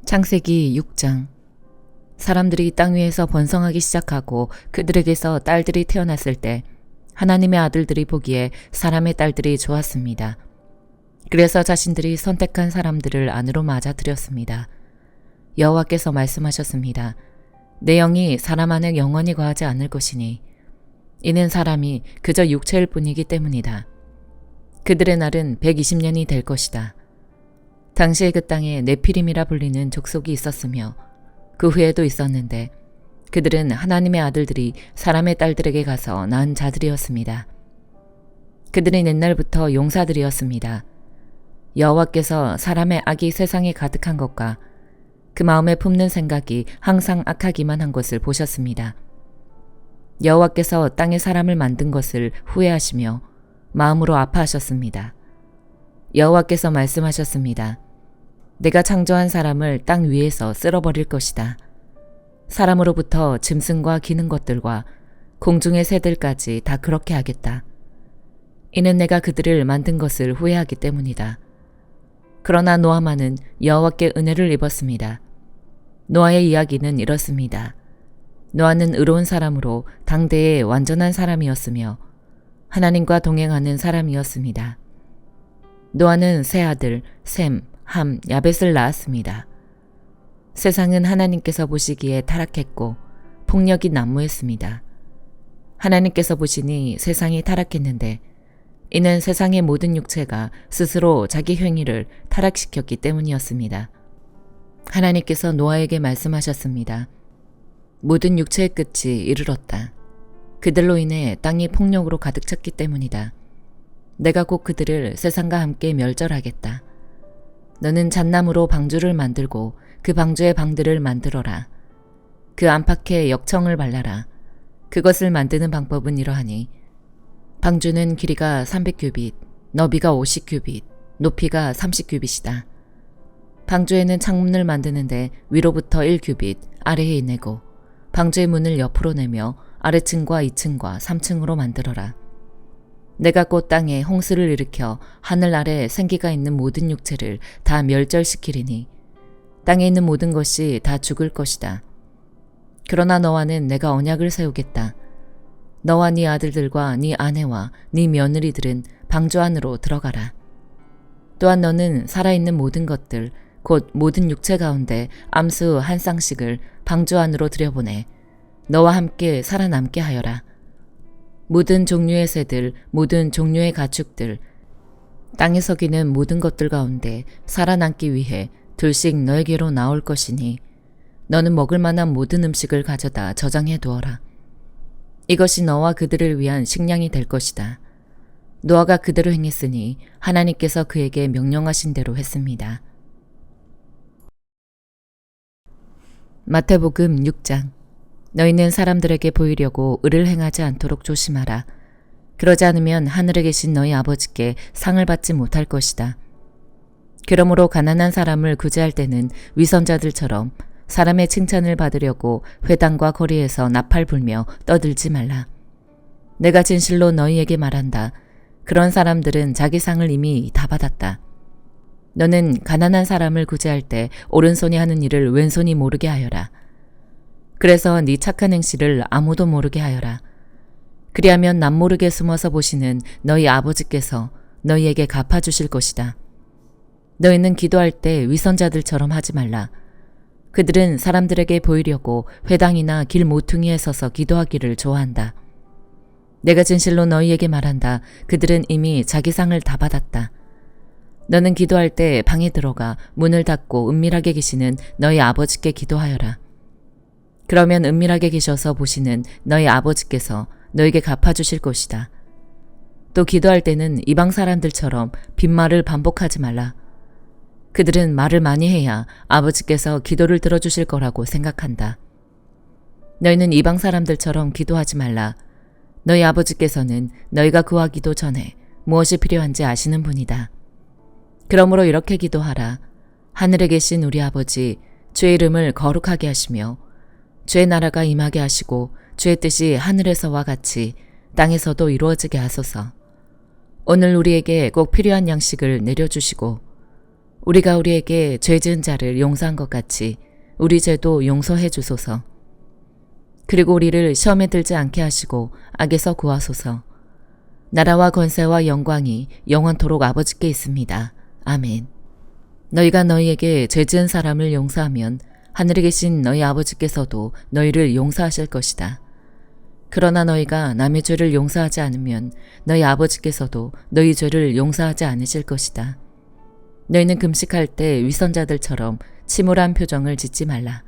창세기 6장. 사람들이 땅 위에서 번성하기 시작하고 그들에게서 딸들이 태어났을 때 하나님의 아들들이 보기에 사람의 딸들이 좋았습니다. 그래서 자신들이 선택한 사람들을 안으로 맞아들였습니다. 여호와께서 말씀하셨습니다. 내 영이 사람 안에 영원히 거하지 않을 것이니 이는 사람이 그저 육체일 뿐이기 때문이다. 그들의 날은 120년이 될 것이다. 당시에 그 땅에 네피림이라 불리는 족속이 있었으며 그 후에도 있었는데 그들은 하나님의 아들들이 사람의 딸들에게 가서 낳은 자들이었습니다. 그들은 옛날부터 용사들이었습니다. 여호와께서 사람의 악이 세상에 가득한 것과 그 마음에 품는 생각이 항상 악하기만 한 것을 보셨습니다. 여호와께서 땅에 사람을 만든 것을 후회하시며 마음으로 아파하셨습니다. 여호와께서 말씀하셨습니다. 내가 창조한 사람을 땅 위에서 쓸어버릴 것이다. 사람으로부터 짐승과 기는 것들과 공중의 새들까지 다 그렇게 하겠다. 이는 내가 그들을 만든 것을 후회하기 때문이다. 그러나 노아만은 여호와께 은혜를 입었습니다. 노아의 이야기는 이렇습니다. 노아는 의로운 사람으로 당대의 완전한 사람이었으며 하나님과 동행하는 사람이었습니다. 노아는 세 아들 셈, 함, 야벳을 낳았습니다. 세상은 하나님께서 보시기에 타락했고 폭력이 난무했습니다. 하나님께서 보시니 세상이 타락했는데 이는 세상의 모든 육체가 스스로 자기 행위를 타락시켰기 때문이었습니다. 하나님께서 노아에게 말씀하셨습니다. 모든 육체의 끝이 이르렀다. 그들로 인해 땅이 폭력으로 가득 찼기 때문이다. 내가 곧 그들을 세상과 함께 멸절하겠다. 너는 잣나무로 방주를 만들고 그 방주에 방들을 만들어라. 그 안팎에 역청을 발라라. 그것을 만드는 방법은 이러하니 방주는 길이가 300규빗, 너비가 50규빗, 높이가 30규빗이다. 방주에는 창문을 만드는데 위로부터 1규빗, 아래에 내고 방주의 문을 옆으로 내며 아래층과 2층과 3층으로 만들어라. 내가 곧 땅에 홍수를 일으켜 하늘 아래 생기가 있는 모든 육체를 다 멸절시키리니 땅에 있는 모든 것이 다 죽을 것이다. 그러나 너와는 내가 언약을 세우겠다. 너와 네 아들들과 네 아내와 네 며느리들은 방주 안으로 들어가라. 또한 너는 살아있는 모든 것들 곧 모든 육체 가운데 암수 한 쌍씩을 방주 안으로 들여보내 너와 함께 살아남게 하여라. 모든 종류의 새들, 모든 종류의 가축들, 땅에 서기는 모든 것들 가운데 살아남기 위해 둘씩 너에게로 나올 것이니 너는 먹을 만한 모든 음식을 가져다 저장해 두어라. 이것이 너와 그들을 위한 식량이 될 것이다. 노아가 그대로 행했으니 하나님께서 그에게 명령하신 대로 했습니다. 마태복음 6장. 너희는 사람들에게 보이려고 의를 행하지 않도록 조심하라. 그러지 않으면 하늘에 계신 너희 아버지께 상을 받지 못할 것이다. 그러므로 가난한 사람을 구제할 때는 위선자들처럼 사람의 칭찬을 받으려고 회당과 거리에서 나팔 불며 떠들지 말라. 내가 진실로 너희에게 말한다. 그런 사람들은 자기 상을 이미 다 받았다. 너는 가난한 사람을 구제할 때 오른손이 하는 일을 왼손이 모르게 하여라. 그래서 네 착한 행실을 아무도 모르게 하여라. 그리하면 남모르게 숨어서 보시는 너희 아버지께서 너희에게 갚아주실 것이다. 너희는 기도할 때 위선자들처럼 하지 말라. 그들은 사람들에게 보이려고 회당이나 길 모퉁이에 서서 기도하기를 좋아한다. 내가 진실로 너희에게 말한다. 그들은 이미 자기 상을 다 받았다. 너는 기도할 때 방에 들어가 문을 닫고 은밀하게 계시는 너희 아버지께 기도하여라. 그러면 은밀하게 계셔서 보시는 너희 아버지께서 너에게 갚아주실 것이다. 또 기도할 때는 이방 사람들처럼 빈말을 반복하지 말라. 그들은 말을 많이 해야 아버지께서 기도를 들어주실 거라고 생각한다. 너희는 이방 사람들처럼 기도하지 말라. 너희 아버지께서는 너희가 구하기도 전에 무엇이 필요한지 아시는 분이다. 그러므로 이렇게 기도하라. 하늘에 계신 우리 아버지, 주의 이름을 거룩하게 하시며 주의 나라가 임하게 하시고 주의 뜻이 하늘에서와 같이 땅에서도 이루어지게 하소서. 오늘 우리에게 꼭 필요한 양식을 내려주시고 우리가 우리에게 죄 지은 자를 용서한 것 같이 우리 죄도 용서해 주소서. 그리고 우리를 시험에 들지 않게 하시고 악에서 구하소서. 나라와 권세와 영광이 영원토록 아버지께 있습니다. 아멘. 너희가 너희에게 죄 지은 사람을 용서하면 하늘에 계신 너희 아버지께서도 너희를 용서하실 것이다. 그러나 너희가 남의 죄를 용서하지 않으면 너희 아버지께서도 너희 죄를 용서하지 않으실 것이다. 너희는 금식할 때 위선자들처럼 침울한 표정을 짓지 말라.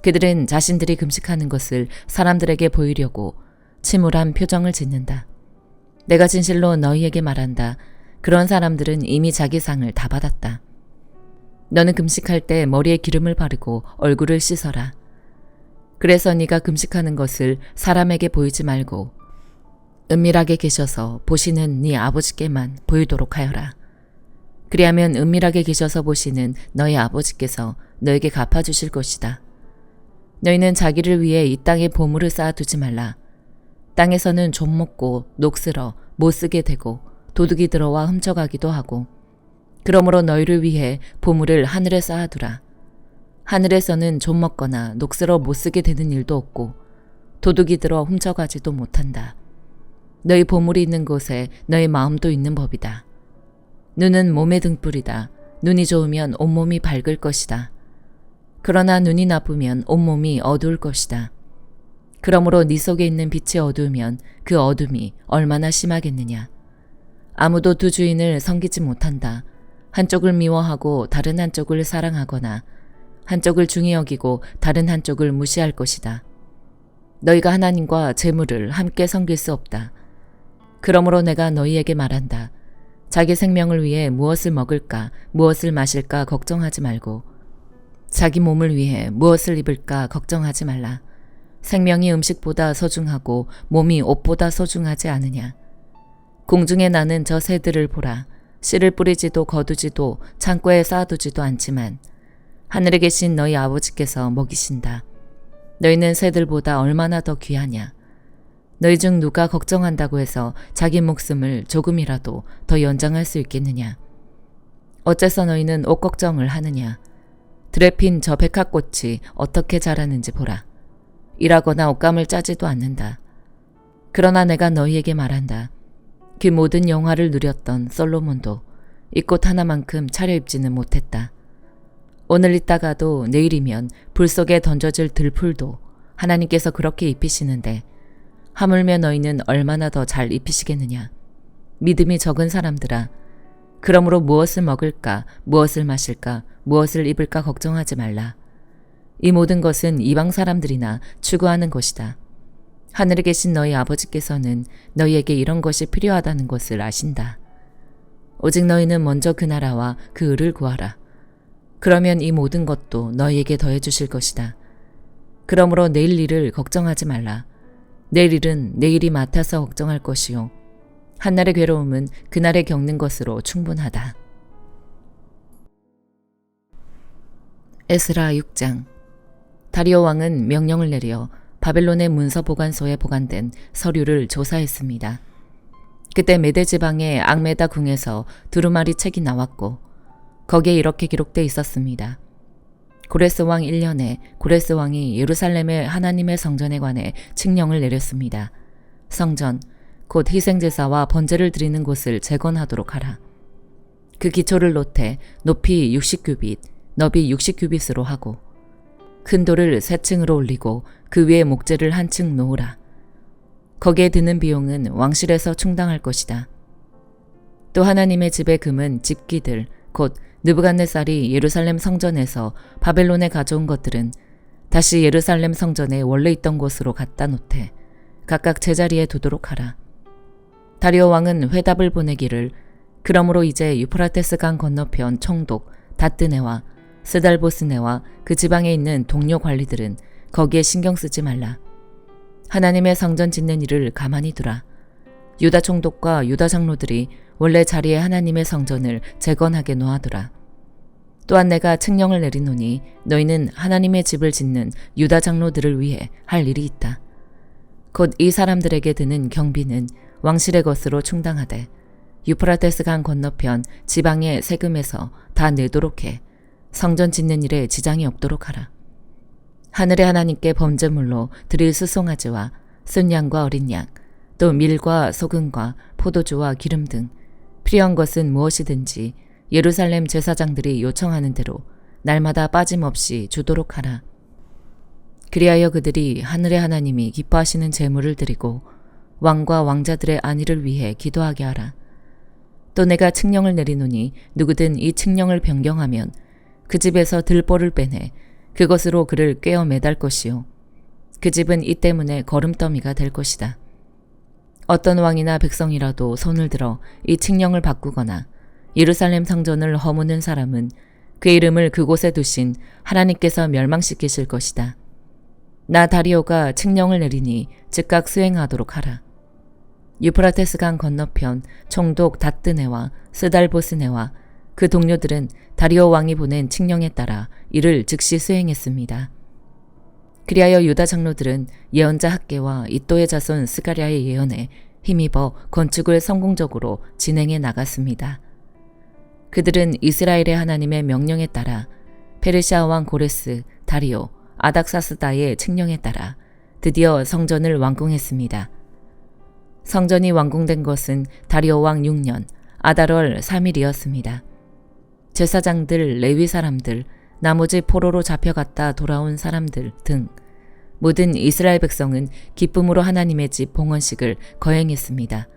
그들은 자신들이 금식하는 것을 사람들에게 보이려고 침울한 표정을 짓는다. 내가 진실로 너희에게 말한다. 그런 사람들은 이미 자기 상을 다 받았다. 너는 금식할 때 머리에 기름을 바르고 얼굴을 씻어라. 그래서 네가 금식하는 것을 사람에게 보이지 말고 은밀하게 계셔서 보시는 네 아버지께만 보이도록 하여라. 그리하면 은밀하게 계셔서 보시는 너희 아버지께서 너에게 갚아주실 것이다. 너희는 자기를 위해 이 땅에 보물을 쌓아두지 말라. 땅에서는 좀 먹고 녹슬어 못 쓰게 되고 도둑이 들어와 훔쳐가기도 하고, 그러므로 너희를 위해 보물을 하늘에 쌓아두라. 하늘에서는 좀 먹거나 녹슬어 못 쓰게 되는 일도 없고 도둑이 들어 훔쳐가지도 못한다. 너희 보물이 있는 곳에 너희 마음도 있는 법이다. 눈은 몸의 등불이다. 눈이 좋으면 온몸이 밝을 것이다. 그러나 눈이 나쁘면 온몸이 어두울 것이다. 그러므로 네 속에 있는 빛이 어두우면 그 어둠이 얼마나 심하겠느냐. 아무도 두 주인을 섬기지 못한다. 한쪽을 미워하고 다른 한쪽을 사랑하거나 한쪽을 중히 여기고 다른 한쪽을 무시할 것이다. 너희가 하나님과 재물을 함께 섬길 수 없다. 그러므로 내가 너희에게 말한다. 자기 생명을 위해 무엇을 먹을까, 무엇을 마실까 걱정하지 말고 자기 몸을 위해 무엇을 입을까 걱정하지 말라. 생명이 음식보다 소중하고 몸이 옷보다 소중하지 않으냐. 공중에 나는 저 새들을 보라. 씨를 뿌리지도 거두지도 창고에 쌓아두지도 않지만 하늘에 계신 너희 아버지께서 먹이신다. 너희는 새들보다 얼마나 더 귀하냐. 너희 중 누가 걱정한다고 해서 자기 목숨을 조금이라도 더 연장할 수 있겠느냐. 어째서 너희는 옷 걱정을 하느냐. 들에 핀 저 백합꽃이 어떻게 자라는지 보라. 일하거나 옷감을 짜지도 않는다. 그러나 내가 너희에게 말한다. 그 모든 영화를 누렸던 솔로몬도 이 꽃 하나만큼 차려입지는 못했다. 오늘 있다가도 내일이면 불 속에 던져질 들풀도 하나님께서 그렇게 입히시는데 하물며 너희는 얼마나 더 잘 입히시겠느냐. 믿음이 적은 사람들아. 그러므로 무엇을 먹을까, 무엇을 마실까, 무엇을 입을까 걱정하지 말라. 이 모든 것은 이방 사람들이나 추구하는 것이다. 하늘에 계신 너희 아버지께서는 너희에게 이런 것이 필요하다는 것을 아신다. 오직 너희는 먼저 그 나라와 그 의를 구하라. 그러면 이 모든 것도 너희에게 더해 주실 것이다. 그러므로 내일 일을 걱정하지 말라. 내일 일은 내일이 맡아서 걱정할 것이요. 한날의 괴로움은 그날에 겪는 것으로 충분하다. 에스라 6장. 다리오 왕은 명령을 내려 바벨론의 문서 보관소에 보관된 서류를 조사했습니다. 그때 메데 지방의 앙메다 궁에서 두루마리 책이 나왔고 거기에 이렇게 기록돼 있었습니다. 고레스 왕 1년에 고레스 왕이 예루살렘의 하나님의 성전에 관해 칙령을 내렸습니다. 성전, 곧 희생제사와 번제를 드리는 곳을 재건하도록 하라. 그 기초를 놓되 높이 60규빗, 너비 60규빗으로 하고 큰 돌을 3층으로 올리고 그 위에 목재를 한 층 놓으라. 거기에 드는 비용은 왕실에서 충당할 것이다. 또 하나님의 집의 금은 집기들, 곧 느부갓네살이 예루살렘 성전에서 바벨론에 가져온 것들은 다시 예루살렘 성전에 원래 있던 곳으로 갖다 놓되 각각 제자리에 두도록 하라. 다리오 왕은 회답을 보내기를 그러므로 이제 유프라테스 강 건너편 총독 다뜨네와 스달보스네와 그 지방에 있는 동료 관리들은 거기에 신경 쓰지 말라. 하나님의 성전 짓는 일을 가만히 두라. 유다 총독과 유다 장로들이 원래 자리에 하나님의 성전을 재건하게 놓아두라. 또한 내가 칙령을 내리노니 너희는 하나님의 집을 짓는 유다 장로들을 위해 할 일이 있다. 곧 이 사람들에게 드는 경비는 왕실의 것으로 충당하되 유프라테스 강 건너편 지방의 세금에서 다 내도록 해. 성전 짓는 일에 지장이 없도록 하라. 하늘의 하나님께 범죄물로 드릴 수송아지와 순양과 어린 양, 또 밀과 소금과 포도주와 기름 등 필요한 것은 무엇이든지 예루살렘 제사장들이 요청하는 대로 날마다 빠짐없이 주도록 하라. 그리하여 그들이 하늘의 하나님이 기뻐하시는 제물을 드리고 왕과 왕자들의 안위를 위해 기도하게 하라. 또 내가 칙령을 내리노니 누구든 이 칙령을 변경하면 그 집에서 들보를 빼내 그것으로 그를 꿰어 매달 것이요. 그 집은 이 때문에 거름더미가 될 것이다. 어떤 왕이나 백성이라도 손을 들어 이 칙령을 바꾸거나 예루살렘 성전을 허무는 사람은 그 이름을 그곳에 두신 하나님께서 멸망시키실 것이다. 나 다리오가 칙령을 내리니 즉각 수행하도록 하라. 유프라테스 강 건너편 총독 다뜨네와 스달보스네와 그 동료들은 다리오 왕이 보낸 칙령에 따라 이를 즉시 수행했습니다. 그리하여 유다 장로들은 예언자 학개와 이또의 자손 스가랴의 예언에 힘입어 건축을 성공적으로 진행해 나갔습니다. 그들은 이스라엘의 하나님의 명령에 따라 페르시아 왕 고레스, 다리오, 아닥사스다의 칙령에 따라 드디어 성전을 완공했습니다. 성전이 완공된 것은 다리오 왕 6년 아달월 3일이었습니다. 제사장들, 레위 사람들, 나머지 포로로 잡혀갔다 돌아온 사람들 등 모든 이스라엘 백성은 기쁨으로 하나님의 집 봉헌식을 거행했습니다.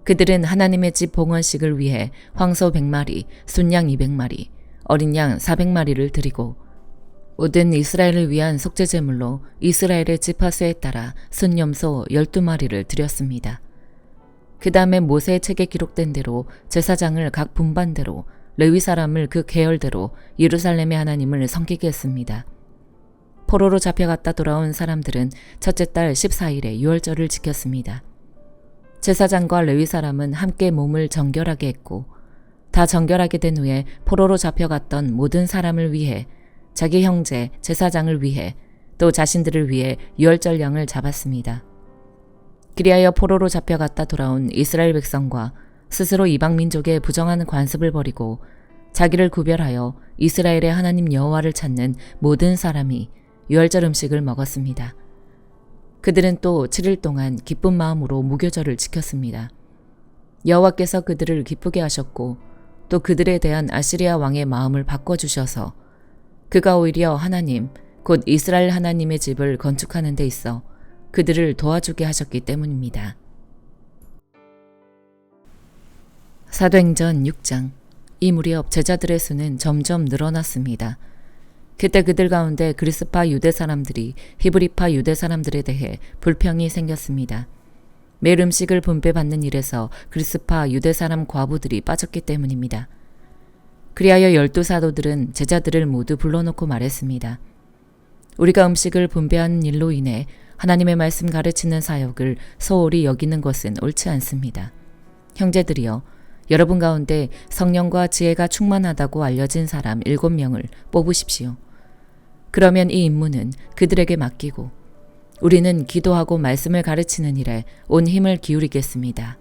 그들은 하나님의 집 봉헌식을 위해 황소 100마리, 순양 200마리, 어린 양 400마리를 드리고 모든 이스라엘을 위한 속죄제물로 이스라엘의 지파수에 따라 순염소 12마리를 드렸습니다. 그 다음에 모세의 책에 기록된 대로 제사장을 각 분반대로 레위 사람을 그 계열대로 예루살렘의 하나님을 섬기게 했습니다. 포로로 잡혀갔다 돌아온 사람들은 첫째 달 14일에 유월절을 지켰습니다. 제사장과 레위 사람은 함께 몸을 정결하게 했고 다 정결하게 된 후에 포로로 잡혀갔던 모든 사람을 위해 자기 형제 제사장을 위해 또 자신들을 위해 유월절 양을 잡았습니다. 그리하여 포로로 잡혀갔다 돌아온 이스라엘 백성과 스스로 이방 민족의 부정한 관습을 버리고 자기를 구별하여 이스라엘의 하나님 여호와를 찾는 모든 사람이 유월절 음식을 먹었습니다. 그들은 또 7일 동안 기쁜 마음으로 무교절을 지켰습니다. 여호와께서 그들을 기쁘게 하셨고 또 그들에 대한 아시리아 왕의 마음을 바꿔주셔서 그가 오히려 하나님, 곧 이스라엘 하나님의 집을 건축하는 데 있어 그들을 도와주게 하셨기 때문입니다. 사도행전 6장. 이 무렵 제자들의 수는 점점 늘어났습니다. 그때 그들 가운데 그리스파 유대 사람들이 히브리파 유대 사람들에 대해 불평이 생겼습니다. 매일 음식을 분배받는 일에서 그리스파 유대 사람 과부들이 빠졌기 때문입니다. 그리하여 12사도들은 제자들을 모두 불러놓고 말했습니다. 우리가 음식을 분배하는 일로 인해 하나님의 말씀 가르치는 사역을 소홀히 여기는 것은 옳지 않습니다. 형제들이여, 여러분 가운데 성령과 지혜가 충만하다고 알려진 사람 7명을 뽑으십시오. 그러면 이 임무는 그들에게 맡기고 우리는 기도하고 말씀을 가르치는 일에 온 힘을 기울이겠습니다.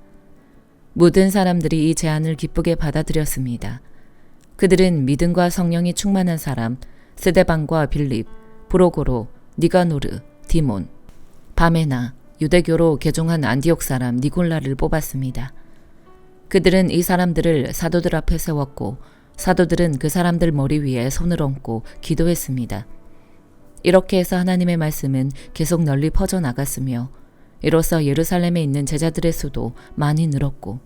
모든 사람들이 이 제안을 기쁘게 받아들였습니다. 그들은 믿음과 성령이 충만한 사람 스데반과 빌립, 브로고로, 니가노르, 디몬, 바메나, 유대교로 개종한 안디옥 사람 니골라를 뽑았습니다. 그들은 이 사람들을 사도들 앞에 세웠고 사도들은 그 사람들 머리 위에 손을 얹고 기도했습니다. 이렇게 해서 하나님의 말씀은 계속 널리 퍼져나갔으며 이로써 예루살렘에 있는 제자들의 수도 많이 늘었고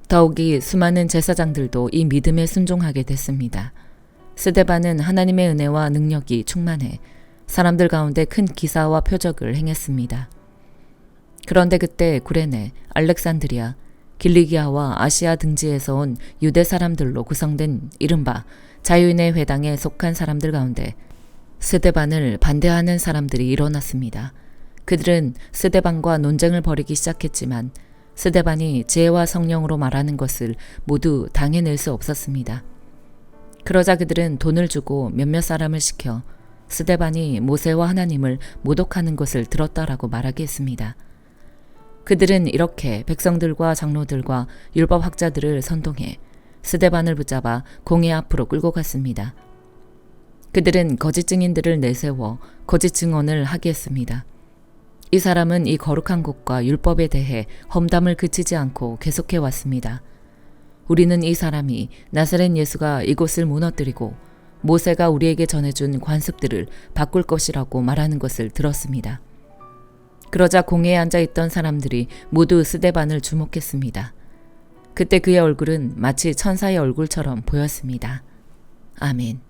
더욱이 수많은 제사장들도 이 믿음에 순종하게 됐습니다. 스데반은 하나님의 은혜와 능력이 충만해 사람들 가운데 큰 기사와 표적을 행했습니다. 그런데 그때 구레네, 알렉산드리아, 길리기아와 아시아 등지에서 온 유대 사람들로 구성된 이른바 자유인의 회당에 속한 사람들 가운데 스데반을 반대하는 사람들이 일어났습니다. 그들은 스데반과 논쟁을 벌이기 시작했지만 스데반이 지혜와 성령으로 말하는 것을 모두 당해낼 수 없었습니다. 그러자 그들은 돈을 주고 몇몇 사람을 시켜 스데반이 모세와 하나님을 모독하는 것을 들었다라고 말하게 했습니다. 그들은 이렇게 백성들과 장로들과 율법학자들을 선동해 스데반을 붙잡아 공회 앞으로 끌고 갔습니다. 그들은 거짓 증인들을 내세워 거짓 증언을 하게 했습니다. 이 사람은 이 거룩한 곳과 율법에 대해 험담을 그치지 않고 계속해 왔습니다. 우리는 이 사람이 나사렛 예수가 이곳을 무너뜨리고 모세가 우리에게 전해준 관습들을 바꿀 것이라고 말하는 것을 들었습니다. 그러자 공회에 앉아있던 사람들이 모두 스데반을 주목했습니다. 그때 그의 얼굴은 마치 천사의 얼굴처럼 보였습니다. 아멘.